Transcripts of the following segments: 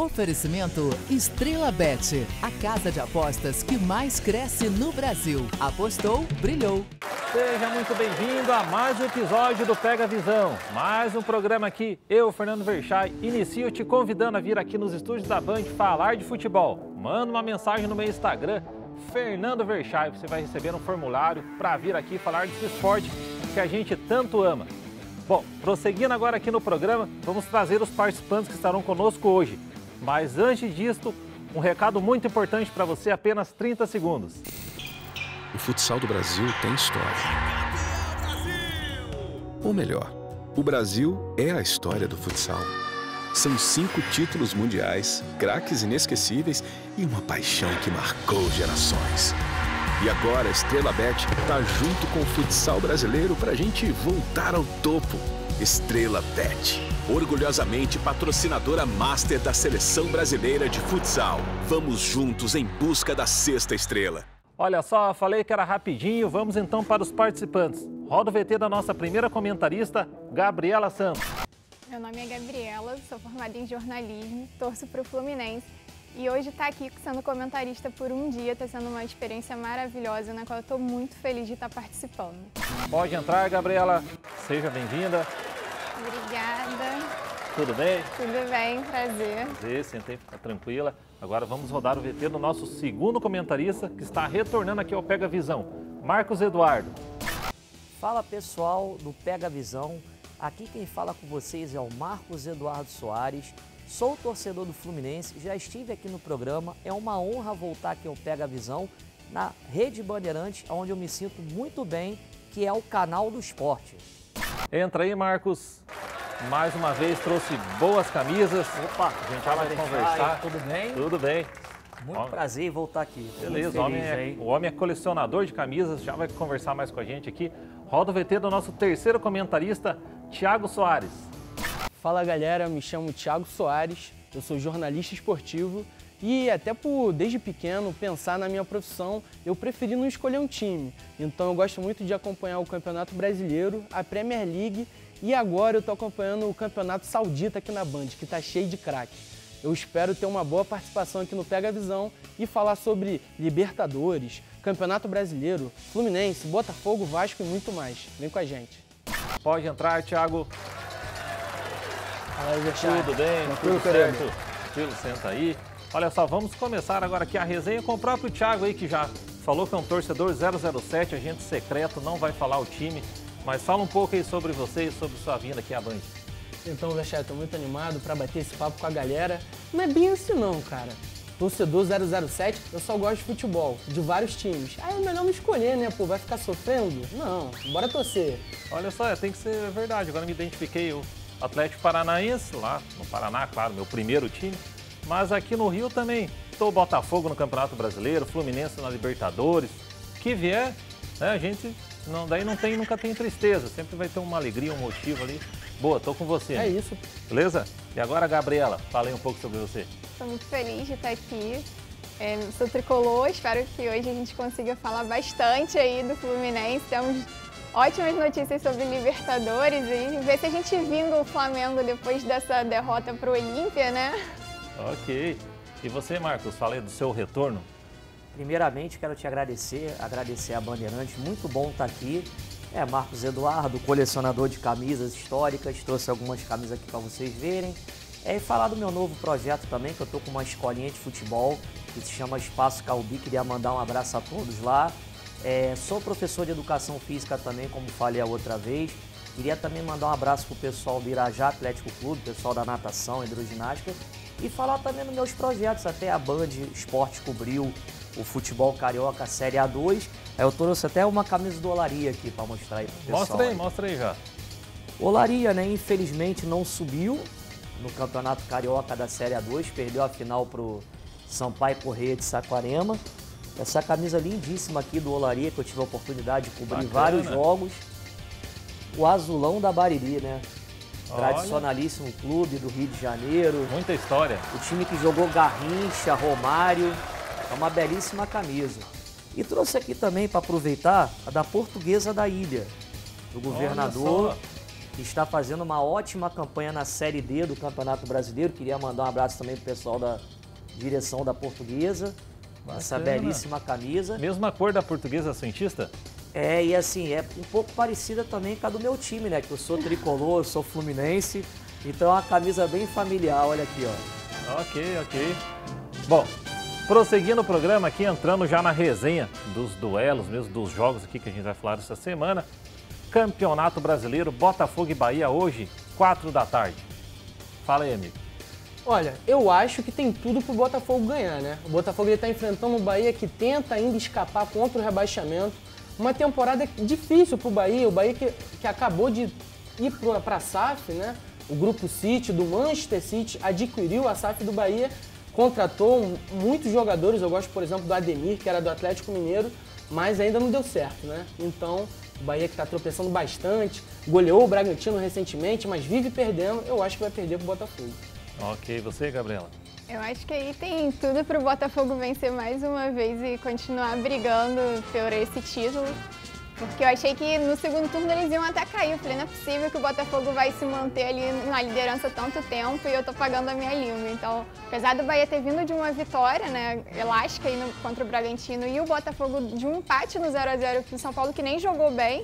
Oferecimento Estrela Bet, a casa de apostas que mais cresce no Brasil. Apostou, brilhou. Seja muito bem-vindo a mais um episódio do Pega Visão. Mais um programa aqui, eu, Fernando Verchay, inicio te convidando a vir aqui nos estúdios da Band falar de futebol. Manda uma mensagem no meu Instagram, Fernando Verchay, você vai receber um formulário para vir aqui falar desse esporte que a gente tanto ama. Bom, prosseguindo agora aqui no programa, vamos trazer os participantes que estarão conosco hoje. Mas antes disso, um recado muito importante para você, apenas 30 segundos. O futsal do Brasil tem história. Ou melhor, o Brasil é a história do futsal. São 5 títulos mundiais, craques inesquecíveis e uma paixão que marcou gerações. E agora a Estrela Bet está junto com o futsal brasileiro para a gente voltar ao topo. Estrela Bet, orgulhosamente patrocinadora master da Seleção Brasileira de Futsal. Vamos juntos em busca da 6ª estrela. Olha só, falei que era rapidinho, vamos então para os participantes. Roda o VT da nossa primeira comentarista, Gabriela Santos. Meu nome é Gabriela, sou formada em jornalismo, torço para o Fluminense e hoje estar aqui sendo comentarista por um dia está sendo uma experiência maravilhosa na qual eu estou muito feliz de estar participando. Pode entrar, Gabriela, seja bem-vinda. Obrigada. Tudo bem? Tudo bem, prazer. Prazer, sentei, fica tranquila. Agora vamos rodar o VT do nosso segundo comentarista que está retornando aqui ao Pega Visão, Marcos Eduardo. Fala pessoal do Pega Visão, aqui quem fala com vocês é o Marcos Eduardo Soares, sou torcedor do Fluminense, já estive aqui no programa, é uma honra voltar aqui ao Pega Visão, na Rede Bandeirantes, onde eu me sinto muito bem, que é o canal do esporte. Entra aí, Marcos. Mais uma vez trouxe boas camisas. Opa, a gente já vai conversar. Tudo bem? Tudo bem. Muito prazer em voltar aqui. Beleza, o homem é colecionador de camisas, já vai conversar mais com a gente aqui. Roda o VT do nosso terceiro comentarista, Thiago Soares. Fala galera, me chamo Thiago Soares, eu sou jornalista esportivo e até por, desde pequeno, pensar na minha profissão, eu preferi não escolher um time. Então eu gosto muito de acompanhar o Campeonato Brasileiro, a Premier League e agora eu estou acompanhando o Campeonato Saudita aqui na Band, que está cheio de craques. Eu espero ter uma boa participação aqui no Pega Visão e falar sobre Libertadores, Campeonato Brasileiro, Fluminense, Botafogo, Vasco e muito mais. Vem com a gente. Pode entrar, Thiago. Tudo bem? Tudo certo? Tranquilo, senta aí. Olha só, vamos começar agora aqui a resenha com o próprio Thiago aí, que já falou que é um torcedor 007, agente secreto, não vai falar o time, mas fala um pouco aí sobre você e sobre sua vinda aqui à Band. Então, Verchay, estou muito animado para bater esse papo com a galera. Não é bem assim não, cara. Torcedor 007, eu só gosto de futebol, de vários times. Aí é melhor não escolher, né, pô? Vai ficar sofrendo? Não, bora torcer. Olha só, tem que ser verdade. Agora me identifiquei o Atlético Paranaense, lá no Paraná, claro, meu primeiro time. Mas aqui no Rio também, estou Botafogo no Campeonato Brasileiro, Fluminense na Libertadores. Que vier, né, a gente nunca tem tristeza, sempre vai ter uma alegria, um motivo ali. Boa, tô com você. É isso. Beleza? E agora, Gabriela, fala aí um pouco sobre você. Estou muito feliz de estar aqui. Sou tricolor, espero que hoje a gente consiga falar bastante aí do Fluminense. Temos ótimas notícias sobre Libertadores e ver se a gente vinga o Flamengo depois dessa derrota para o Olímpia, né? Ok. E você, Marcos, fala aí do seu retorno. Primeiramente, quero te agradecer a Bandeirantes, muito bom estar aqui. Marcos Eduardo, colecionador de camisas históricas, trouxe algumas camisas aqui para vocês verem. E falar do meu novo projeto também, que eu estou com uma escolinha de futebol, que se chama Espaço Calbi, queria mandar um abraço a todos lá. Sou professor de Educação Física também, como falei a outra vez. Queria também mandar um abraço para o pessoal do Irajá Atlético Clube, pessoal da natação, hidroginástica. E falar também dos meus projetos, até a Band Esportes cobriu o futebol carioca Série A2. Eu trouxe até uma camisa do Olaria aqui para mostrar aí pro pessoal. Mostra aí já. Olaria, né, infelizmente não subiu no Campeonato Carioca da Série A2, perdeu a final pro Sampaio Corrêa de Saquarema. Essa camisa lindíssima aqui do Olaria, que eu tive a oportunidade de cobrir vários jogos. O azulão da Bariri, né? Tradicionalíssimo clube do Rio de Janeiro. Muita história. O time que jogou Garrincha, Romário. É uma belíssima camisa. E trouxe aqui também, para aproveitar, a da Portuguesa da Ilha, do governador. que está fazendo uma ótima campanha na Série D do Campeonato Brasileiro. Queria mandar um abraço também pro pessoal da direção da Portuguesa. Bacana. Essa belíssima camisa. Mesma cor da Portuguesa Santista? E assim, é um pouco parecida também com a do meu time, né? Que eu sou tricolor, eu sou fluminense, então é uma camisa bem familiar, olha aqui, ó. Ok. Bom, prosseguindo o programa aqui, entrando já na resenha dos duelos mesmo, dos jogos aqui que a gente vai falar essa semana. Campeonato Brasileiro, Botafogo e Bahia hoje, 4 da tarde. Fala aí, amigo. Olha, eu acho que tem tudo pro Botafogo ganhar, né? O Botafogo está enfrentando o Bahia que tenta ainda escapar contra o rebaixamento. Uma temporada difícil pro Bahia, o Bahia que acabou de ir para a SAF, né? O Grupo City, do Manchester City, adquiriu a SAF do Bahia, contratou muitos jogadores, eu gosto, por exemplo, do Ademir, que era do Atlético Mineiro, mas ainda não deu certo, né? Então, o Bahia que está tropeçando bastante, goleou o Bragantino recentemente, mas vive perdendo, eu acho que vai perder pro Botafogo. Ok, você, Gabriela? Eu acho que aí tem tudo para o Botafogo vencer mais uma vez e continuar brigando por esse título. Porque eu achei que no segundo turno eles iam até cair. Eu falei, não é possível que o Botafogo vai se manter ali na liderança tanto tempo e eu tô pagando a minha língua. Então, apesar do Bahia ter vindo de uma vitória, né, elástica aí contra o Bragantino e o Botafogo de um empate no 0-0 pro São Paulo, que nem jogou bem,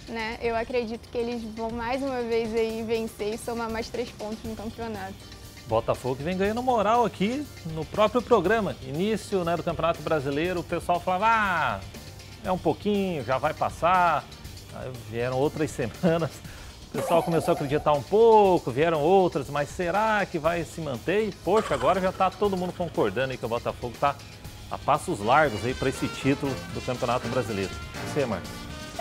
né, eu acredito que eles vão mais uma vez aí vencer e somar mais 3 pontos no campeonato. Botafogo que vem ganhando moral aqui no próprio programa. Início, né, do Campeonato Brasileiro, o pessoal falava, é um pouquinho, já vai passar. Aí vieram outras semanas, o pessoal começou a acreditar um pouco, vieram outras, mas será que vai se manter? E, poxa, agora já está todo mundo concordando aí que o Botafogo está a passos largos aí para esse título do Campeonato Brasileiro. Você, Marcos?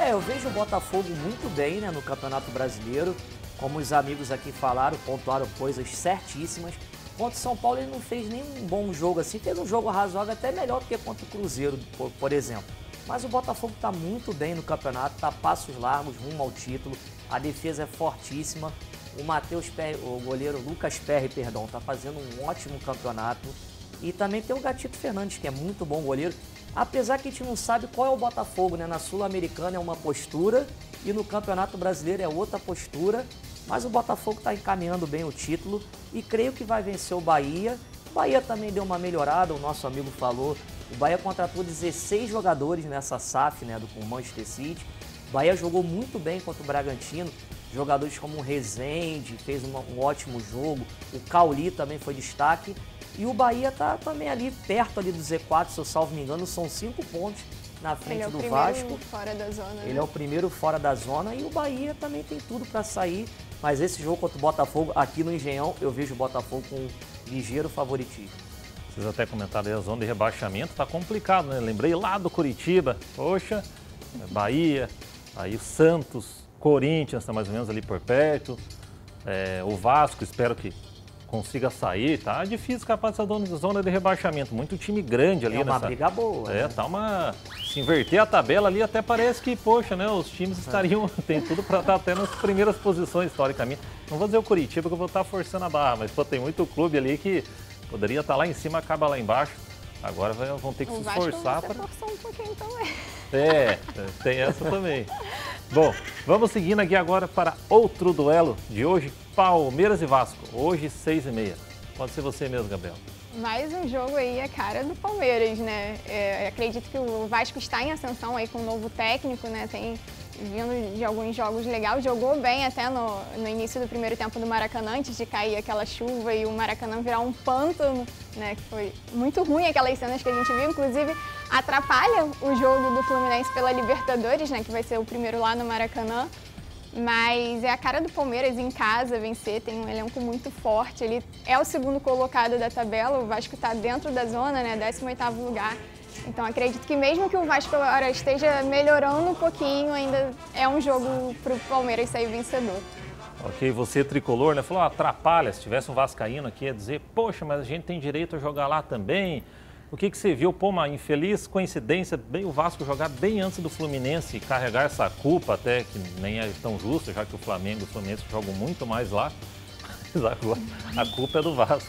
Eu vejo o Botafogo muito bem, né, no Campeonato Brasileiro. Como os amigos aqui falaram, pontuaram coisas certíssimas. Contra o São Paulo ele não fez nenhum bom jogo assim, fez um jogo razoável até melhor do que contra o Cruzeiro, por exemplo. Mas o Botafogo está muito bem no campeonato, está a passos largos rumo ao título, a defesa é fortíssima. O goleiro Lucas Perry, está fazendo um ótimo campeonato. E também tem o Gatito Fernandes, que é muito bom goleiro. Apesar que a gente não sabe qual é o Botafogo, né? Na Sul-Americana é uma postura e no Campeonato Brasileiro é outra postura. Mas o Botafogo está encaminhando bem o título e creio que vai vencer o Bahia. O Bahia também deu uma melhorada, o nosso amigo falou. O Bahia contratou 16 jogadores nessa SAF, né, com o Manchester City. O Bahia jogou muito bem contra o Bragantino. Jogadores como o Rezende fez um ótimo jogo. O Cauli também foi destaque. E o Bahia está também ali perto ali do Z4, se eu salvo me engano, são 5 pontos na frente do Vasco. Ele é o primeiro fora da zona. Ele é o primeiro fora da zona e o Bahia também tem tudo para sair. Mas esse jogo contra o Botafogo, aqui no Engenhão, eu vejo o Botafogo com um ligeiro favoritismo. Vocês até comentaram aí, a zona de rebaixamento tá complicado, né? Lembrei lá do Curitiba, poxa, Bahia, aí o Santos, Corinthians tá mais ou menos ali por perto, o Vasco, espero que consiga sair, tá difícil escapar dessa zona de rebaixamento, muito time grande ali. É uma briga boa. Né? Tá se inverter a tabela ali até parece que, poxa, né, os times estariam, tem tudo para estar até nas primeiras posições historicamente. Não vou dizer o Curitiba porque eu vou estar forçando a barra, mas pô, tem muito clube ali que poderia estar lá em cima, acaba lá embaixo. Agora vão ter que se esforçar para... forçar um pouquinho também. Tem essa também. Bom, vamos seguindo aqui agora para outro duelo de hoje, Palmeiras e Vasco, hoje 6h30. Pode ser você mesmo, Gabriel. Mais um jogo aí, a cara do Palmeiras, né? Acredito que o Vasco está em ascensão aí com um novo técnico, né? Tem vindo de alguns jogos legais, jogou bem até no início do primeiro tempo do Maracanã, antes de cair aquela chuva e o Maracanã virar um pântano, né? Que foi muito ruim aquelas cenas que a gente viu, inclusive atrapalha o jogo do Fluminense pela Libertadores, né? Que vai ser o primeiro lá no Maracanã. Mas é a cara do Palmeiras em casa vencer, tem um elenco muito forte, ele é o segundo colocado da tabela, o Vasco está dentro da zona, né, 18º lugar. Então acredito que mesmo que o Vasco agora esteja melhorando um pouquinho, ainda é um jogo para o Palmeiras sair vencedor. Ok, você tricolor, né, falou, atrapalha, se tivesse um vascaíno aqui ia dizer, poxa, mas a gente tem direito a jogar lá também. O que você viu? Pô, uma infeliz coincidência, o Vasco jogar bem antes do Fluminense e carregar essa culpa até, que nem é tão justa, já que o Flamengo e o Fluminense jogam muito mais lá, mas agora a culpa é do Vasco.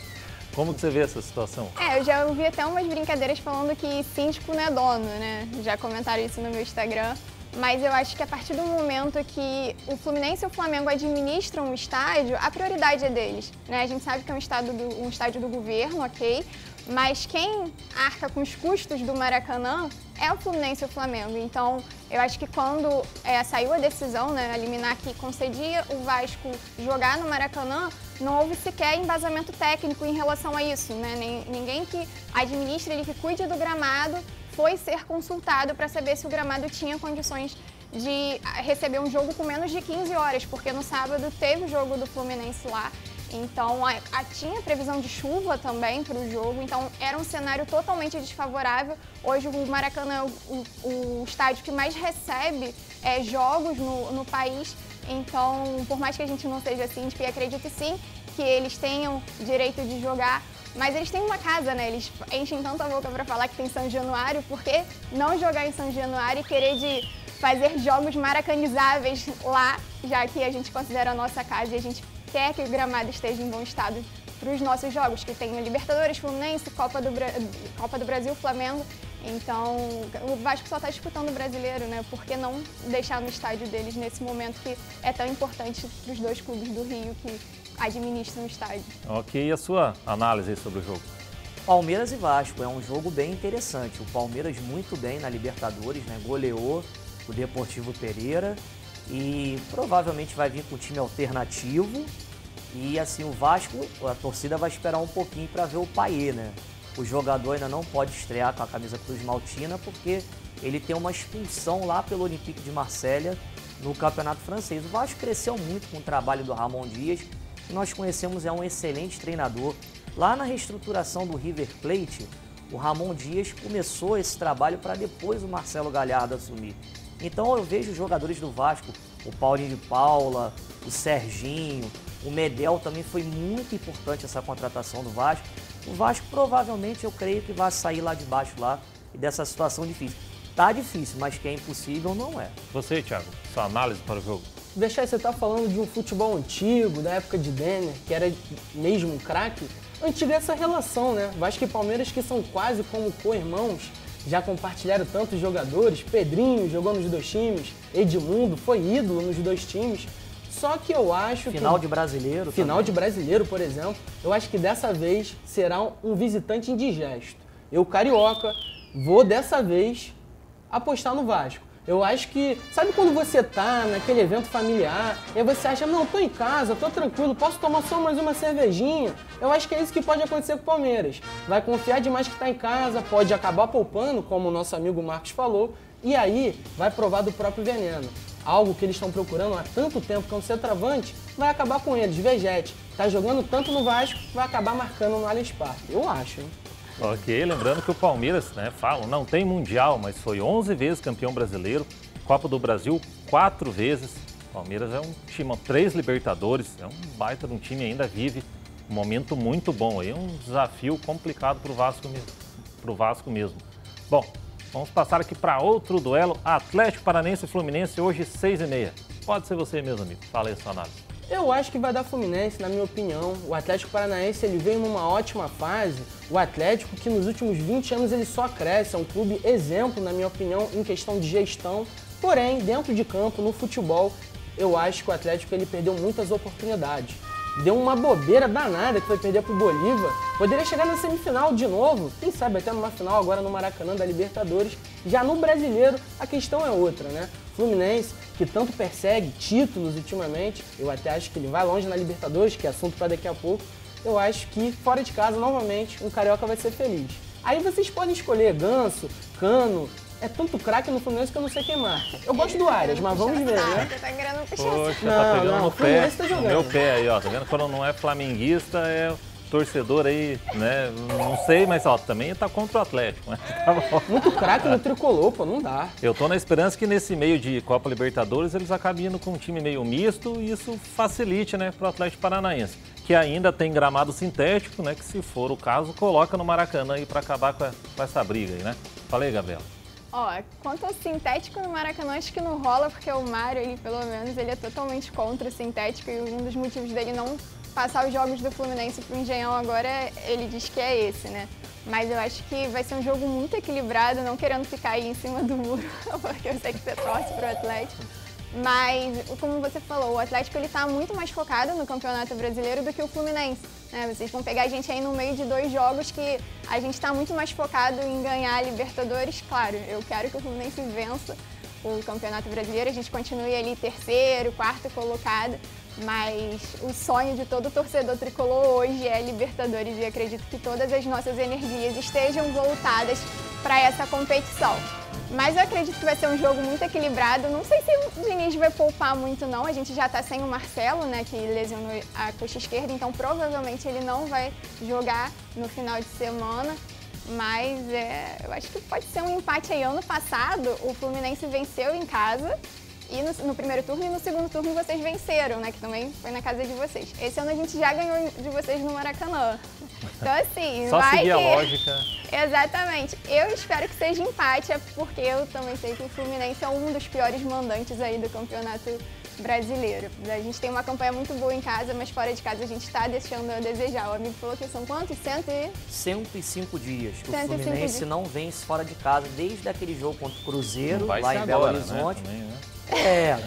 Como que você vê essa situação? Eu já ouvi até umas brincadeiras falando que síndico não é dono, né? Já comentaram isso no meu Instagram. mas eu acho que a partir do momento que o Fluminense e o Flamengo administram o estádio, a prioridade é deles, né? A gente sabe que é um estádio do governo, ok? Mas quem arca com os custos do Maracanã é o Fluminense e o Flamengo. Então, eu acho que quando saiu a decisão, né, a liminar que concedia o Vasco jogar no Maracanã, não houve sequer embasamento técnico em relação a isso, né? Ninguém que administra, ele que cuide do gramado, foi ser consultado para saber se o gramado tinha condições de receber um jogo com menos de 15 horas, porque no sábado teve o jogo do Fluminense lá. Então, tinha previsão de chuva também para o jogo, então era um cenário totalmente desfavorável. Hoje o Maracanã é o estádio que mais recebe jogos no país, então, por mais que a gente não seja síndico, e acredito sim que eles tenham direito de jogar, mas eles têm uma casa, né? Eles enchem tanta boca para falar que tem São Januário, por que não jogar em São Januário e querer de fazer jogos maracanizáveis lá, já que a gente considera a nossa casa e a gente quer que o gramado esteja em bom estado para os nossos jogos, que tem o Libertadores, Fluminense, Copa do Brasil, Flamengo. Então, o Vasco só está disputando o brasileiro, né? Por que não deixar no estádio deles nesse momento que é tão importante para os dois clubes do Rio que administram o estádio? Ok, e a sua análise sobre o jogo? Palmeiras e Vasco é um jogo bem interessante. O Palmeiras muito bem na Libertadores, né? Goleou o Deportivo Pereira e provavelmente vai vir com um time alternativo. E assim, o Vasco, a torcida vai esperar um pouquinho para ver o Payet, né? O jogador ainda não pode estrear com a camisa Cruz Maltina porque ele tem uma expulsão lá pelo Olympique de Marselha no Campeonato Francês. O Vasco cresceu muito com o trabalho do Ramon Dias, que nós conhecemos, é um excelente treinador. Lá na reestruturação do River Plate, o Ramon Dias começou esse trabalho para depois o Marcelo Galhardo assumir. Então eu vejo os jogadores do Vasco, o Paulinho de Paula, o Serginho, o Medel também foi muito importante essa contratação do Vasco. O Vasco provavelmente eu creio que vai sair lá de baixo lá e dessa situação difícil. Tá difícil, mas que é impossível não é. Você, Thiago, sua análise para o jogo? Deixar, você tá falando de um futebol antigo, da época de Denner, que era mesmo um craque. Antiga essa relação, né? Vasco e Palmeiras, que são quase como co-irmãos, já compartilharam tantos jogadores. Pedrinho jogou nos dois times, Edmundo foi ídolo nos dois times. Só que eu acho Final de brasileiro. Final de brasileiro, por exemplo. Eu acho que dessa vez será um visitante indigesto. Eu, carioca, vou dessa vez apostar no Vasco. Eu acho que, sabe quando você tá naquele evento familiar e aí você acha, não, tô em casa, tô tranquilo, posso tomar só mais uma cervejinha? Eu acho que é isso que pode acontecer com o Palmeiras. Vai confiar demais que tá em casa, pode acabar poupando, como o nosso amigo Marcos falou, e aí vai provar do próprio veneno. Algo que eles estão procurando há tanto tempo, que é um centroavante, vai acabar com eles. Vegete, tá jogando tanto no Vasco, vai acabar marcando no Allianz Parque. Eu acho, hein? Ok, lembrando que o Palmeiras, né, falam, não tem Mundial, mas foi 11 vezes campeão brasileiro, Copa do Brasil 4 vezes. O Palmeiras é um time, 3 Libertadores, é um baita de um time, ainda vive um momento muito bom, aí, um desafio complicado para o Vasco mesmo. Bom, vamos passar aqui para outro duelo, Atlético Paranaense e Fluminense, hoje 6h30. Pode ser você mesmo, amigo, fala aí a sua análise. Eu acho que vai dar Fluminense, na minha opinião. O Atlético Paranaense ele veio numa ótima fase. O Atlético, que nos últimos 20 anos ele só cresce, é um clube exemplo, na minha opinião, em questão de gestão. Porém, dentro de campo, no futebol, eu acho que o Atlético ele perdeu muitas oportunidades. Deu uma bobeira danada que foi perder pro Bolívar. Poderia chegar na semifinal de novo, quem sabe até numa final agora no Maracanã da Libertadores. Já no Brasileiro, a questão é outra, né? Fluminense, que tanto persegue títulos ultimamente, eu até acho que ele vai longe na Libertadores, que é assunto para daqui a pouco. Eu acho que fora de casa, novamente, um carioca vai ser feliz. Aí vocês podem escolher Ganso, Cano. É tanto craque no Fluminense que eu não sei quem marca. Eu gosto do Arias, mas vamos ver, né? Você tá querendo puxar. Poxa, Não, tá pegando não, no o Fluminense pé, tá jogando. no meu pé aí, ó, tá vendo? Quando não é flamenguista, é torcedor aí, né? Não sei, mas ó, também tá contra o Atlético, né? Tá bom. Muito craque no tricolor, pô, não dá. Eu tô na esperança que nesse meio de Copa Libertadores eles acabem indo com um time meio misto e isso facilite, né, pro Atlético Paranaense, que ainda tem gramado sintético, né, que se for o caso, coloca no Maracanã aí pra acabar com essa briga aí, né? Fala aí, Gabriela. Ó, quanto ao sintético no Maracanã, acho que não rola, porque o Mário, ele, pelo menos, ele é totalmente contra o sintético e um dos motivos dele não passar os jogos do Fluminense pro Engenhão agora, ele diz que é esse, né? Mas eu acho que vai ser um jogo muito equilibrado, não querendo ficar aí em cima do muro, porque eu sei que você torce pro Atlético. Mas, como você falou, o Atlético ele tá muito mais focado no Campeonato Brasileiro do que o Fluminense, né? Vocês vão pegar a gente aí no meio de 2 jogos que a gente está muito mais focado em ganhar a Libertadores. Claro, eu quero que o Fluminense vença o Campeonato Brasileiro, a gente continue ali 3º, 4º colocado, mas o sonho de todo torcedor tricolor hoje é a Libertadores e acredito que todas as nossas energias estejam voltadas para essa competição. Mas eu acredito que vai ser um jogo muito equilibrado. Não sei se o Diniz vai poupar muito, não. A gente já está sem o Marcelo, né, que lesionou a coxa esquerda, então provavelmente ele não vai jogar no final de semana. Mas eu acho que pode ser um empate aí. Ano passado, o Fluminense venceu em casa e no primeiro turno e no segundo turno vocês venceram, né, que também foi na casa de vocês. Esse ano a gente já ganhou de vocês no Maracanã. Então, assim, só vai seguir que... a lógica. Exatamente. Eu espero que seja empate, porque eu também sei que o Fluminense é um dos piores mandantes aí do Campeonato Brasileiro. A gente tem uma campanha muito boa em casa, mas fora de casa a gente está deixando a desejar. O amigo falou que são quantos? 105 dias que 105 o Fluminense dias. não vence fora de casa, desde aquele jogo contra o Cruzeiro, Vai lá ser em Belo agora, Horizonte. Né? Também, né?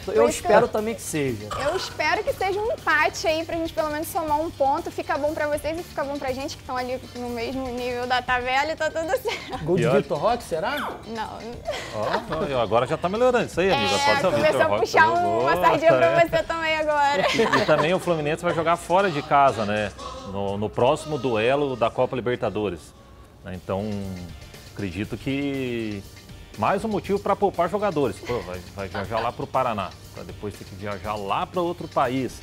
Eu espero também que seja. Eu espero que seja um empate aí pra gente pelo menos somar um ponto. Fica bom pra vocês e fica bom pra gente que estão ali no mesmo nível da tabela e tá tudo certo. Gol de Vitor Roque, será? Não. Ó, agora já tá melhorando isso aí, amiga. Pode ser o Vitor Começou a Roque puxar jogou, uma sardinha pra é. você também agora. E também o Fluminense vai jogar fora de casa, né? No próximo duelo da Copa Libertadores. Então, acredito que mais um motivo para poupar jogadores. Pô, vai viajar lá para o Paraná, para depois ter que viajar lá para outro país.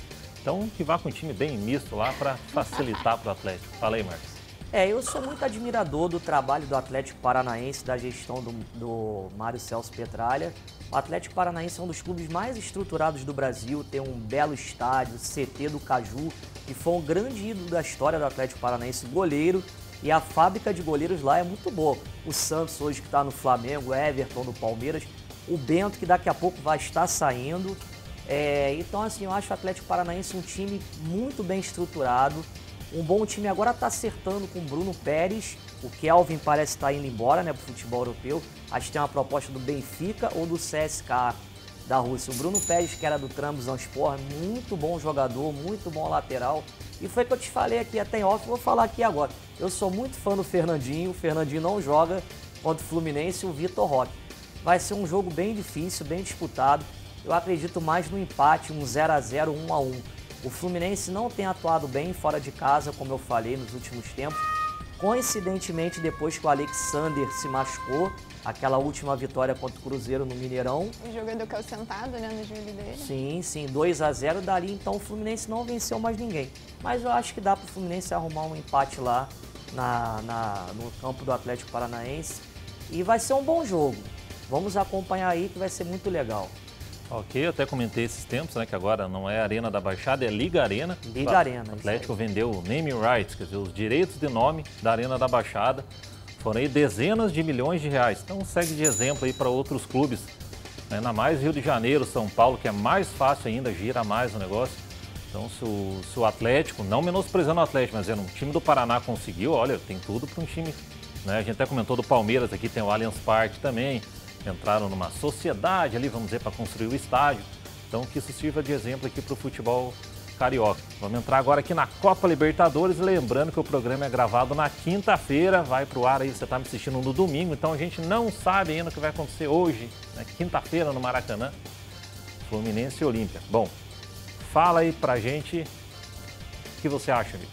Então, que vá com um time bem misto lá para facilitar para o Atlético. Fala aí, Marcos. Eu sou muito admirador do trabalho do Atlético Paranaense, da gestão do Mário Celso Petralha. O Atlético Paranaense é um dos clubes mais estruturados do Brasil, tem um belo estádio, CT do Caju, e foi um grande ídolo da história do Atlético Paranaense, goleiro, e a fábrica de goleiros lá é muito boa. O Santos hoje que está no Flamengo, o Everton do Palmeiras, o Bento que daqui a pouco vai estar saindo. Então assim, eu acho o Atlético Paranaense um time muito bem estruturado, um bom time. Agora está acertando com o Bruno Pérez, o Kelvin parece estar indo embora, né, para o futebol europeu. Acho que tem uma proposta do Benfica ou do CSKA da Rússia. O Bruno Pérez, que era do Trabzonspor, muito bom jogador, muito bom lateral. E foi o que eu te falei aqui até em off, vou falar aqui agora. Eu sou muito fã do Fernandinho, o Fernandinho não joga contra o Fluminense e o Vitor Roque. Vai ser um jogo bem difícil, bem disputado. Eu acredito mais no empate, um 0-0, 1-1. O Fluminense não tem atuado bem fora de casa, como eu falei, nos últimos tempos. Coincidentemente, depois que o Alexander se machucou, aquela última vitória contra o Cruzeiro no Mineirão. O jogador caiu sentado, né, no joelho dele. Sim, 2-0 dali, então o Fluminense não venceu mais ninguém. Mas eu acho que dá para o Fluminense arrumar um empate lá no campo do Atlético Paranaense. E vai ser um bom jogo. Vamos acompanhar aí que vai ser muito legal. Ok, eu até comentei esses tempos, né, que agora não é Arena da Baixada, é Liga Arena. Liga Arena. O Atlético vendeu o naming rights, quer dizer, os direitos de nome da Arena da Baixada. Foram aí dezenas de milhões de reais. Então segue de exemplo aí para outros clubes. Ainda mais Rio de Janeiro, São Paulo, que é mais fácil ainda, gira mais o negócio. Então se o Atlético, não menosprezando o Atlético, mas um time do Paraná conseguiu, olha, tem tudo para um time, né? A gente até comentou do Palmeiras aqui, tem o Allianz Parque também. Entraram numa sociedade ali, vamos dizer, para construir o estádio. Então que isso sirva de exemplo aqui para o futebol carioca. Vamos entrar agora aqui na Copa Libertadores, lembrando que o programa é gravado na quinta-feira, vai para o ar aí, você está me assistindo no domingo, então a gente não sabe ainda o que vai acontecer hoje, né? Quinta-feira no Maracanã, Fluminense e Olímpia. Bom, fala aí pra gente o que você acha, amigo.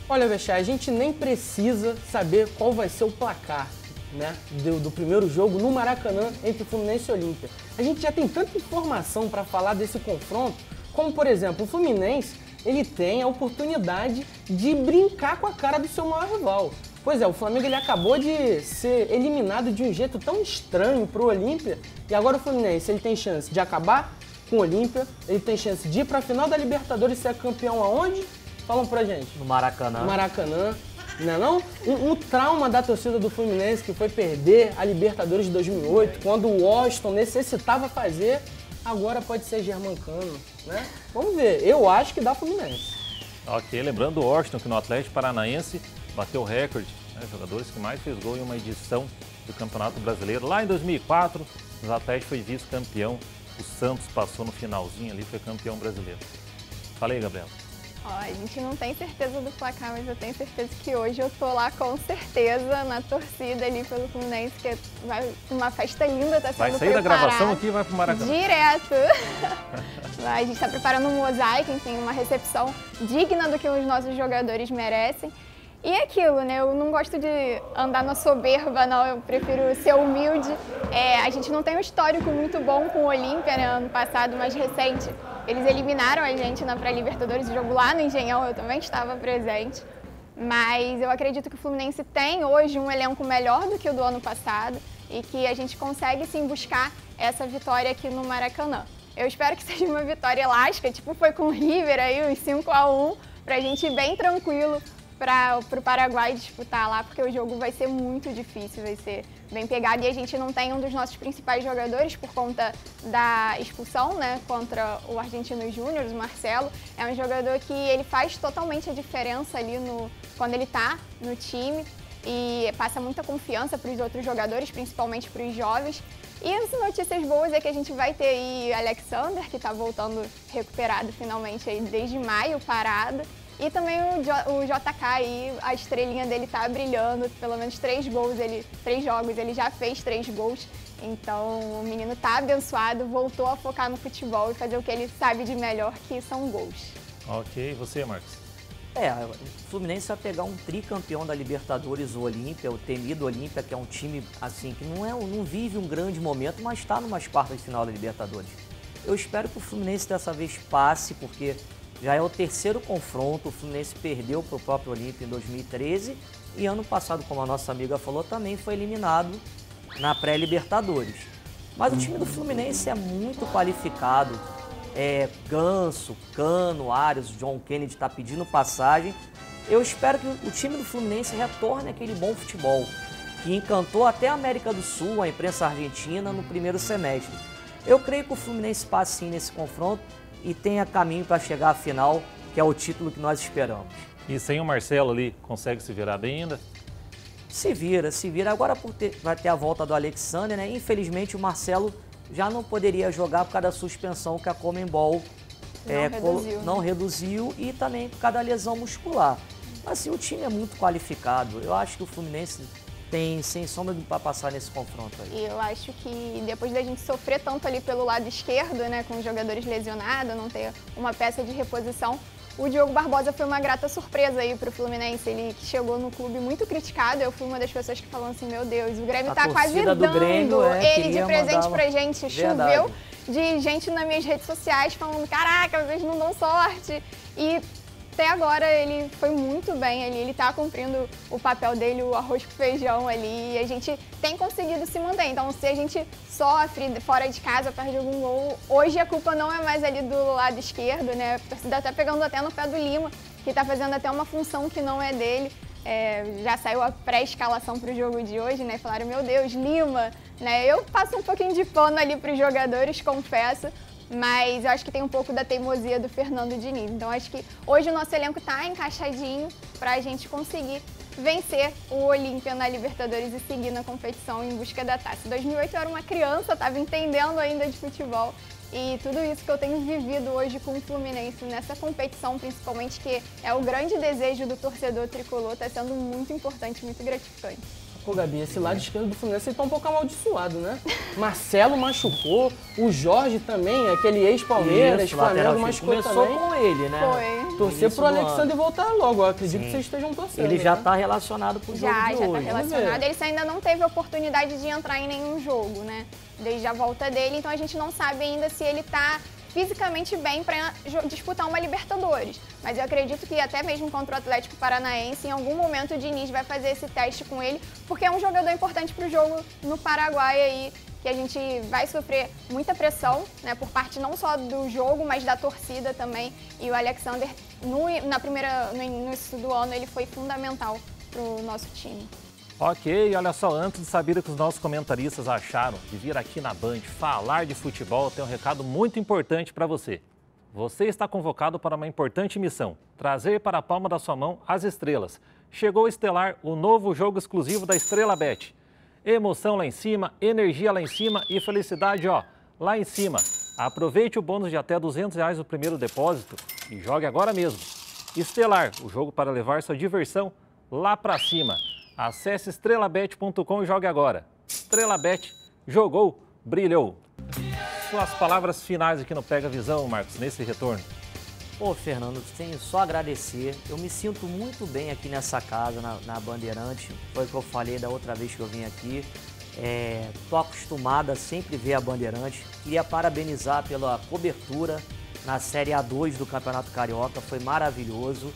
Olha, Vechá, a gente nem precisa saber qual vai ser o placar, né, do primeiro jogo no Maracanã entre Fluminense e Olímpia. A gente já tem tanta informação para falar desse confronto, como, por exemplo, o Fluminense, ele tem a oportunidade de brincar com a cara do seu maior rival. Pois é, o Flamengo ele acabou de ser eliminado de um jeito tão estranho pro Olímpia, e agora o Fluminense ele tem chance de acabar com o Olímpia, ele tem chance de ir para a final da Libertadores e ser campeão aonde? Falam pra gente. No Maracanã. No Maracanã. Não? Um trauma da torcida do Fluminense que foi perder a Libertadores de 2008, quando o Washington necessitava fazer, agora pode ser Germancano, né? Vamos ver, eu acho que dá Fluminense. Ok, lembrando o Washington que no Atlético Paranaense bateu o recorde né? Jogadores que mais fez gol em uma edição do Campeonato Brasileiro. Lá em 2004, o Atlético foi vice-campeão. O Santos passou no finalzinho ali, foi campeão brasileiro. Fala aí, Gabriela. Ó, a gente não tem certeza do placar, mas eu tenho certeza que hoje eu tô lá com certeza na torcida ali pelo Fluminense, que uma festa linda tá sendo Vai sair preparada. da gravação aqui e vai pro Maracanã. Direto! A gente está preparando um mosaico, enfim, uma recepção digna do que os nossos jogadores merecem. E é aquilo, né? Eu não gosto de andar na soberba, não. Eu prefiro ser humilde. A gente não tem um histórico muito bom com o Olímpia, né? Ano passado, mais recente. Eles eliminaram a gente na pré-Libertadores, o jogo lá no Engenhão, eu também estava presente. Mas eu acredito que o Fluminense tem hoje um elenco melhor do que o do ano passado e que a gente consegue sim buscar essa vitória aqui no Maracanã. Eu espero que seja uma vitória elástica, tipo foi com o River aí, os 5-1, pra gente ir bem tranquilo para o Paraguai disputar lá, porque o jogo vai ser muito difícil, vai ser bem pegado. E a gente não tem um dos nossos principais jogadores por conta da expulsão, né, contra o Argentino Júnior, o Marcelo. É um jogador que ele faz totalmente a diferença ali quando ele está no time e passa muita confiança para os outros jogadores, principalmente para os jovens. E as notícias boas é que a gente vai ter aí Alexander, que está voltando recuperado finalmente aí desde maio, parado. E também o JK aí, a estrelinha dele tá brilhando, pelo menos 3 jogos, ele já fez 3 gols. Então o menino tá abençoado, voltou a focar no futebol e fazer o que ele sabe de melhor, que são gols. Ok, e você, Marcos? O Fluminense vai pegar um tricampeão da Libertadores, o Olímpia, o temido Olímpia, que é um time assim que não vive um grande momento, mas está numas quartas de final da Libertadores. Eu espero que o Fluminense dessa vez passe, porque já é o 3º confronto, o Fluminense perdeu para o próprio Olímpia em 2013 e ano passado, como a nossa amiga falou, também foi eliminado na pré-Libertadores. Mas o time do Fluminense é muito qualificado, Ganso, Cano, Arias, John Kennedy está pedindo passagem. Eu espero que o time do Fluminense retorne aquele bom futebol que encantou até a América do Sul, a imprensa argentina, no primeiro semestre. Eu creio que o Fluminense passe sim nesse confronto e tenha caminho para chegar à final, que é o título que nós esperamos. E sem o Marcelo ali, consegue se virar bem ainda? Se vira. Agora vai ter a volta do Alexander, né? Infelizmente o Marcelo já não poderia jogar por causa da suspensão que a Conmebol não reduziu e também por causa da lesão muscular. Mas assim, o time é muito qualificado. Eu acho que o Fluminense tem, sem sombra, para passar nesse confronto aí. E eu acho que depois da gente sofrer tanto ali pelo lado esquerdo, né, com os jogadores lesionados, não ter uma peça de reposição, o Diogo Barbosa foi uma grata surpresa aí pro Fluminense. Ele que chegou no clube muito criticado. Eu fui uma das pessoas que falou assim, meu Deus, o Grêmio tá quase dando ele de presente pra gente. Choveu de gente nas minhas redes sociais falando, caraca, vocês não dão sorte. E até agora ele foi muito bem ali, ele tá cumprindo o papel dele, o arroz com feijão ali, e a gente tem conseguido se manter. Então, se a gente sofre fora de casa, perde algum gol, hoje a culpa não é mais ali do lado esquerdo, né? A torcida tá pegando até no pé do Lima, que tá fazendo até uma função que não é dele. Já saiu a pré-escalação pro jogo de hoje, né? Falaram, meu Deus, Lima, né? Eu passo um pouquinho de pano ali pros jogadores, confesso. Mas eu acho que tem um pouco da teimosia do Fernando Diniz. Então acho que hoje o nosso elenco está encaixadinho para a gente conseguir vencer o Olímpia na Libertadores e seguir na competição em busca da taça. Em 2008 eu era uma criança, estava entendendo ainda de futebol. E tudo isso que eu tenho vivido hoje com o Fluminense nessa competição, principalmente, que é o grande desejo do torcedor tricolor, está sendo muito importante, muito gratificante. Pô, Gabi, esse lado esquerdo do Fluminense ele tá um pouco amaldiçoado, né? Marcelo machucou, o Jorge também, aquele ex-Palmeiras, Flamengo machucou também. Começou com ele, né? Foi. Torcer pro Alexander voltar logo, eu acredito que vocês estejam torcendo. Ele já tá relacionado pro jogo de hoje. Já tá relacionado. Ele ainda não teve oportunidade de entrar em nenhum jogo, né? Desde a volta dele, então a gente não sabe ainda se ele tá fisicamente bem para disputar uma Libertadores. Mas eu acredito que até mesmo contra o Atlético Paranaense, em algum momento o Diniz vai fazer esse teste com ele, porque é um jogador importante para o jogo no Paraguai aí, que a gente vai sofrer muita pressão, né, por parte não só do jogo, mas da torcida também. E o Alexander, no início do ano, ele foi fundamental para o nosso time. Ok, olha só, antes de saber o que os nossos comentaristas acharam de vir aqui na Band falar de futebol, tem um recado muito importante para você. você está convocado para uma importante missão: trazer para a palma da sua mão as estrelas. Chegou a Estelar, o novo jogo exclusivo da Estrela Bet. Emoção lá em cima, energia lá em cima e felicidade, ó, lá em cima. Aproveite o bônus de até R$200 no primeiro depósito e jogue agora mesmo. Estelar, o jogo para levar sua diversão lá para cima. Acesse estrelabet.com e jogue agora. Estrela Bet, jogou, brilhou. Suas palavras finais aqui no Pega Visão, Marcos, nesse retorno. Pô, Fernando, tenho só a agradecer. Eu me sinto muito bem aqui nessa casa, na Bandeirante. Foi o que eu falei da outra vez que eu vim aqui. Tô acostumado a sempre ver a Bandeirante. Queria parabenizar pela cobertura na Série A2 do Campeonato Carioca. Foi maravilhoso.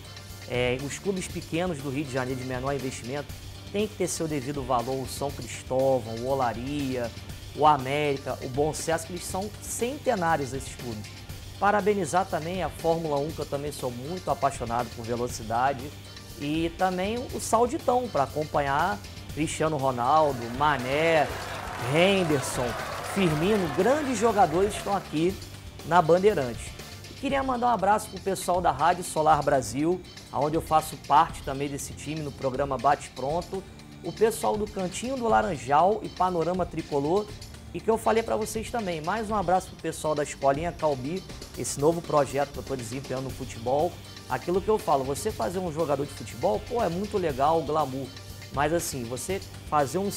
Os clubes pequenos do Rio de Janeiro de menor investimento têm que ter seu devido valor. O São Cristóvão, o Olaria, o América, o Bom Sucesso, que eles são centenários esses clubes. Parabenizar também a Fórmula 1, que eu também sou muito apaixonado por velocidade. E também o Sauditão, para acompanhar Cristiano Ronaldo, Mané, Henderson, Firmino, grandes jogadores estão aqui na Bandeirante. Queria mandar um abraço para o pessoal da Rádio Solar Brasil, onde eu faço parte também desse time no programa Bate Pronto. O pessoal do Cantinho do Laranjal e Panorama Tricolor. E que eu falei para vocês também, mais um abraço para o pessoal da Escolinha Calbi, esse novo projeto que eu estou desempenhando no futebol. Aquilo que eu falo, você fazer um jogador de futebol, pô, é muito legal, glamour. Mas assim, você fazer um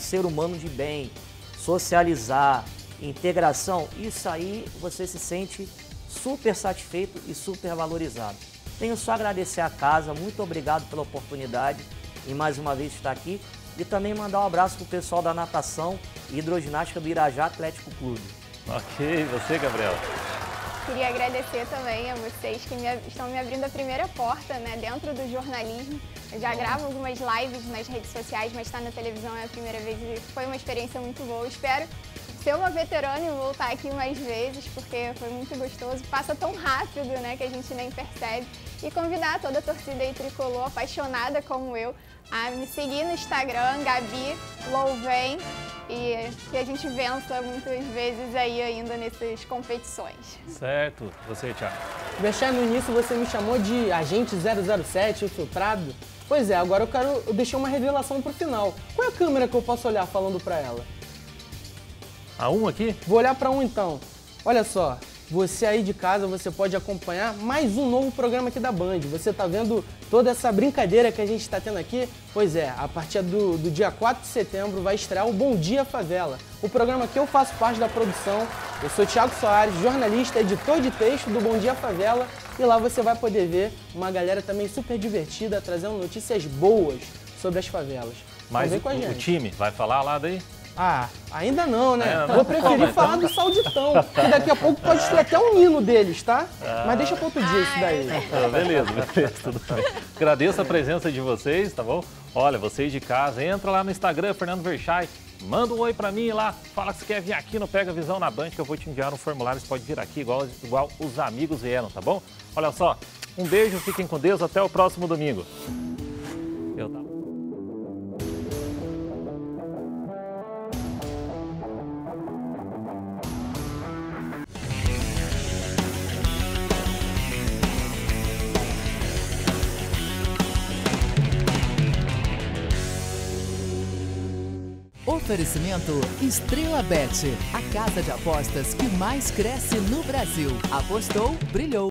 ser humano de bem, socializar, integração, isso aí você se sente super satisfeito e super valorizado. Tenho só a agradecer a casa, muito obrigado pela oportunidade e mais uma vez estar aqui. E também mandar um abraço para o pessoal da natação e hidroginástica do Irajá Atlético Clube. Ok, você, Gabriela. Queria agradecer também a vocês que estão me abrindo a primeira porta, né, dentro do jornalismo. Eu já gravo algumas lives nas redes sociais, mas estar na televisão é a primeira vez e foi uma experiência muito boa. Espero ser uma veterana e voltar aqui mais vezes, porque foi muito gostoso. Passa tão rápido, né, que a gente nem percebe. E convidar toda a torcida aí tricolor, apaixonada como eu, a me seguir no Instagram, Gabi Louven, e que a gente vença muitas vezes aí ainda nessas competições. Certo. Você, Thiago. Verchai, no início você me chamou de agente 007, infiltrado. Pois é, agora eu deixei uma revelação pro final. Qual é a câmera que eu posso olhar falando pra ela? A um aqui? Vou olhar pra um então. Olha só. Você aí de casa, você pode acompanhar mais um novo programa aqui da Band. Você tá vendo toda essa brincadeira que a gente está tendo aqui? Pois é, a partir do dia 4 de setembro vai estrear o Bom Dia Favela. O programa que eu faço parte da produção. Eu sou Thiago Soares, jornalista, editor de texto do Bom Dia Favela. E lá você vai poder ver uma galera também super divertida, trazendo notícias boas sobre as favelas. Mas o time vai falar lá daí? Ah, ainda não, né? Vou preferir falar do Sauditão, que daqui a pouco pode ter até um hino deles, tá? Mas deixa para outro dia isso daí. Beleza, tudo bem. Agradeço a presença de vocês, tá bom? Olha, vocês de casa, entra lá no Instagram, Fernando Verchai, manda um oi pra mim lá, fala que você quer vir aqui no Pega Visão na Band, que eu vou te enviar um formulário, você pode vir aqui igual os amigos vieram, tá bom? Olha só, um beijo, fiquem com Deus, até o próximo domingo. Oferecimento Estrela Bet, a casa de apostas que mais cresce no Brasil. Apostou, brilhou.